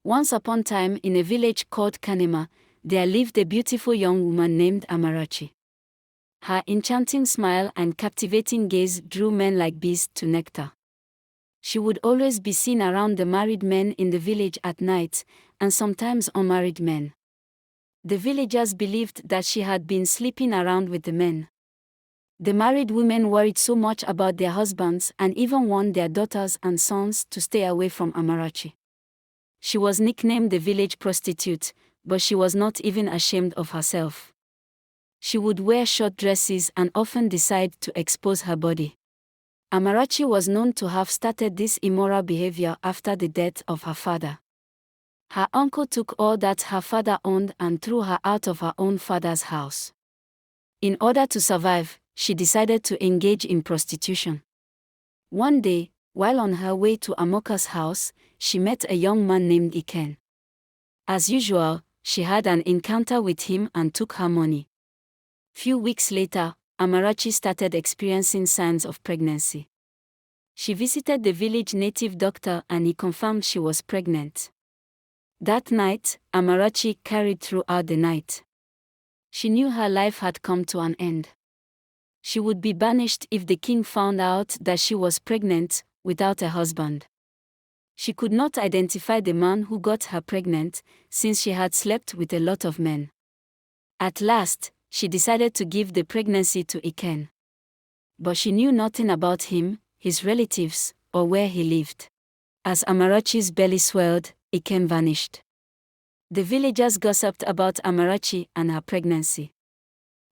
Once upon a time in a village called Kanema, there lived a beautiful young woman named Amarachi. Her enchanting smile and captivating gaze drew men like bees to nectar. She would always be seen around the married men in the village at night, and sometimes unmarried men. The villagers believed that she had been sleeping around with the men. The married women worried so much about their husbands and even warned their daughters and sons to stay away from Amarachi. She was nicknamed the village prostitute, but she was not even ashamed of herself. She would wear short dresses and often decide to expose her body. Amarachi was known to have started this immoral behavior after the death of her father. Her uncle took all that her father owned and threw her out of her own father's house. In order to survive, she decided to engage in prostitution. One day, while on her way to Amoka's house, she met a young man named Iken. As usual, she had an encounter with him and took her money. Few weeks later, Amarachi started experiencing signs of pregnancy. She visited the village native doctor and he confirmed she was pregnant. That night, Amarachi carried throughout the night. She knew her life had come to an end. She would be banished if the king found out that she was pregnant, without a husband. She could not identify the man who got her pregnant, since she had slept with a lot of men. At last, she decided to give the pregnancy to Iken. But she knew nothing about him, his relatives, or where he lived. As Amarachi's belly swelled, Iken vanished. The villagers gossiped about Amarachi and her pregnancy.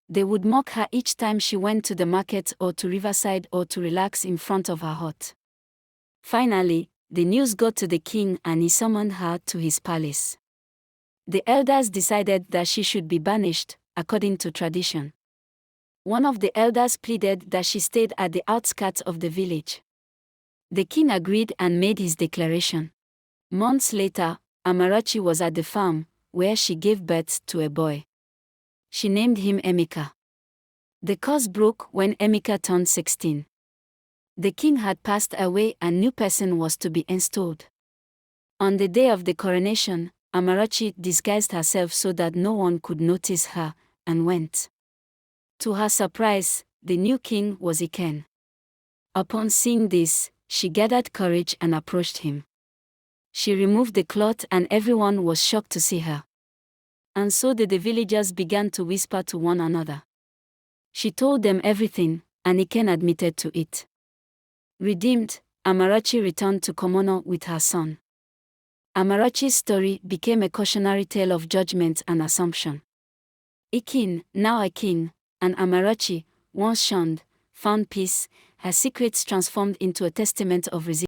They would mock her each time she went to the market or to riverside or to relax in front of her hut. Finally, the news got to the king and he summoned her to his palace. The elders decided that she should be banished, according to tradition. One of the elders pleaded that she stayed at the outskirts of the village. The king agreed and made his declaration. Months later, Amarachi was at the farm, where she gave birth to a boy. She named him Emeka. The curse broke when Emeka turned 16. The king had passed away and a new person was to be installed. On the day of the coronation, Amarachi disguised herself so that no one could notice her, and went. To her surprise, the new king was Iken. Upon seeing this, she gathered courage and approached him. She removed the cloth and everyone was shocked to see her. And so the villagers began to whisper to one another. She told them everything, and Iken admitted to it. Redeemed, Amarachi returned to Komono with her son. Amarachi's story became a cautionary tale of judgment and assumption. Iken, now a king, and Amarachi, once shunned, found peace, her secrets transformed into a testament of resilience.